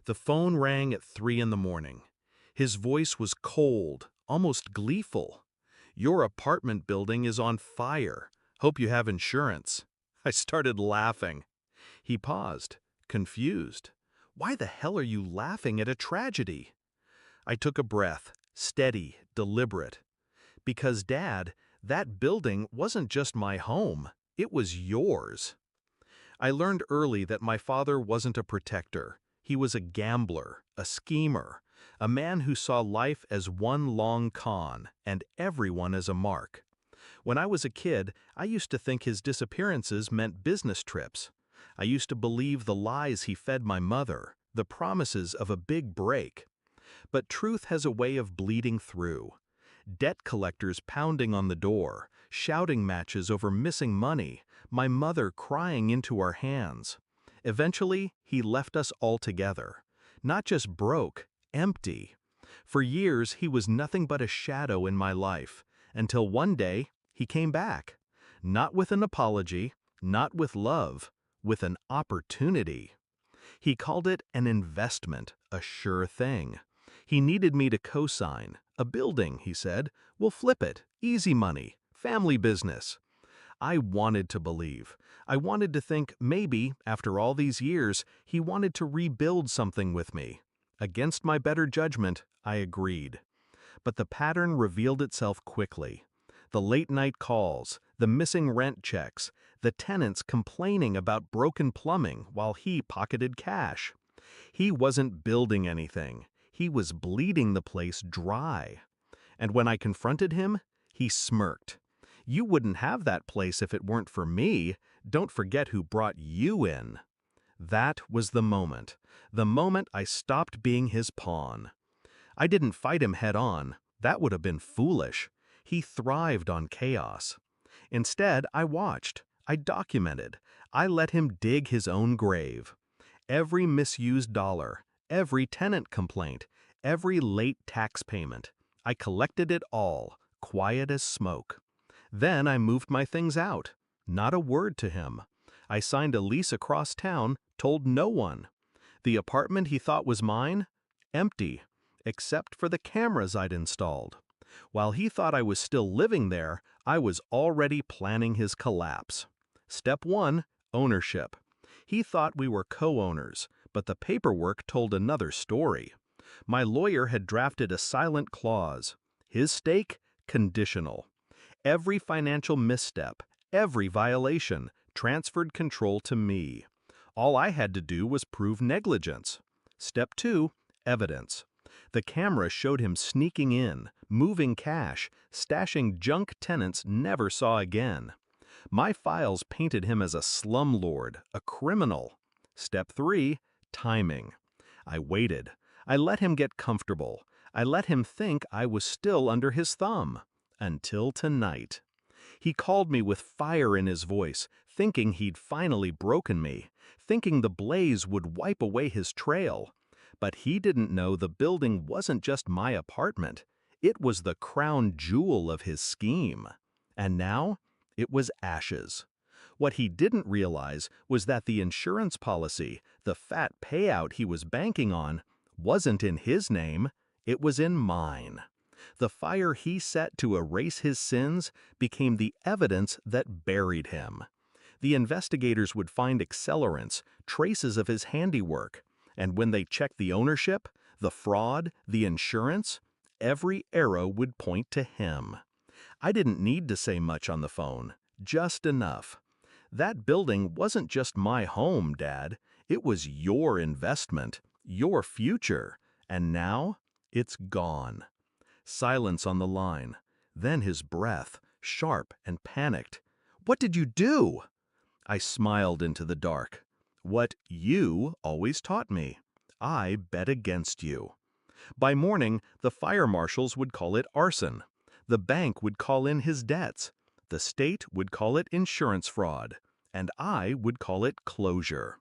The phone rang at 3 in the morning. His voice was cold, almost gleeful. "Your apartment building is on fire. Hope you have insurance." I started laughing. He paused, confused. "Why the hell are you laughing at a tragedy?" I took a breath, steady, deliberate. "Because, Dad, that building wasn't just my home, it was yours." I learned early that my father wasn't a protector. He was a gambler, a schemer, a man who saw life as one long con and everyone as a mark. When I was a kid, I used to think his disappearances meant business trips. I used to believe the lies he fed my mother, the promises of a big break. But truth has a way of bleeding through. Debt collectors pounding on the door, shouting matches over missing money, my mother crying into our hands. Eventually, he left us altogether. Not just broke, empty. For years, he was nothing but a shadow in my life, until one day, he came back. Not with an apology, not with love, with an opportunity. He called it an investment, a sure thing. He needed me to co-sign. "A building," he said. "We'll flip it. Easy money. Family business." I wanted to believe. I wanted to think maybe, after all these years, he wanted to rebuild something with me. Against my better judgment, I agreed. But the pattern revealed itself quickly. The late-night calls, the missing rent checks, the tenants complaining about broken plumbing while he pocketed cash. He wasn't building anything. He was bleeding the place dry. And when I confronted him, he smirked. "You wouldn't have that place if it weren't for me. Don't forget who brought you in." That was the moment I stopped being his pawn. I didn't fight him head on. That would have been foolish. He thrived on chaos. Instead, I watched. I documented. I let him dig his own grave. Every misused dollar, every tenant complaint, every late tax payment. I collected it all, quiet as smoke. Then I moved my things out. Not a word to him. I signed a lease across town, told no one. The apartment he thought was mine? Empty, except for the cameras I'd installed. While he thought I was still living there, I was already planning his collapse. Step 1, ownership. He thought we were co-owners, but the paperwork told another story. My lawyer had drafted a silent clause. His stake? Conditional. Every financial misstep, every violation, transferred control to me. All I had to do was prove negligence. Step 2, evidence. The camera showed him sneaking in, moving cash, stashing junk tenants never saw again. My files painted him as a slumlord, a criminal. Step 3, timing. I waited. I let him get comfortable. I let him think I was still under his thumb. Until tonight. He called me with fire in his voice, thinking he'd finally broken me, thinking the blaze would wipe away his trail. But he didn't know the building wasn't just my apartment. It was the crown jewel of his scheme. And now, it was ashes. What he didn't realize was that the insurance policy, the fat payout he was banking on, wasn't in his name, it was in mine. The fire he set to erase his sins became the evidence that buried him. The investigators would find accelerants, traces of his handiwork, and when they checked the ownership, the fraud, the insurance, every arrow would point to him. I didn't need to say much on the phone, just enough. That building wasn't just my home, Dad. It was your investment, your future, and now it's gone. Silence on the line. Then his breath, sharp and panicked. "What did you do?" I smiled into the dark. "What you always taught me. I bet against you." By morning, the fire marshals would call it arson. The bank would call in his debts. The state would call it insurance fraud. And I would call it closure.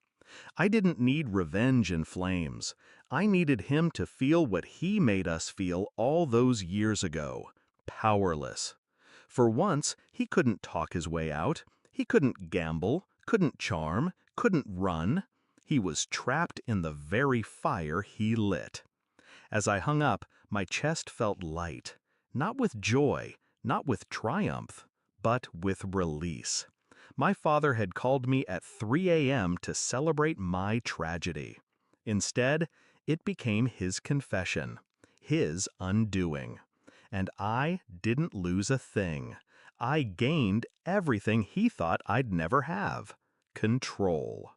I didn't need revenge in flames. I needed him to feel what he made us feel all those years ago. Powerless. For once, he couldn't talk his way out. He couldn't gamble, couldn't charm, couldn't run. He was trapped in the very fire he lit. As I hung up, my chest felt light, not with joy, not with triumph, but with release. My father had called me at 3 a.m. to celebrate my tragedy. Instead, it became his confession, his undoing. And I didn't lose a thing. I gained everything he thought I'd never have: control.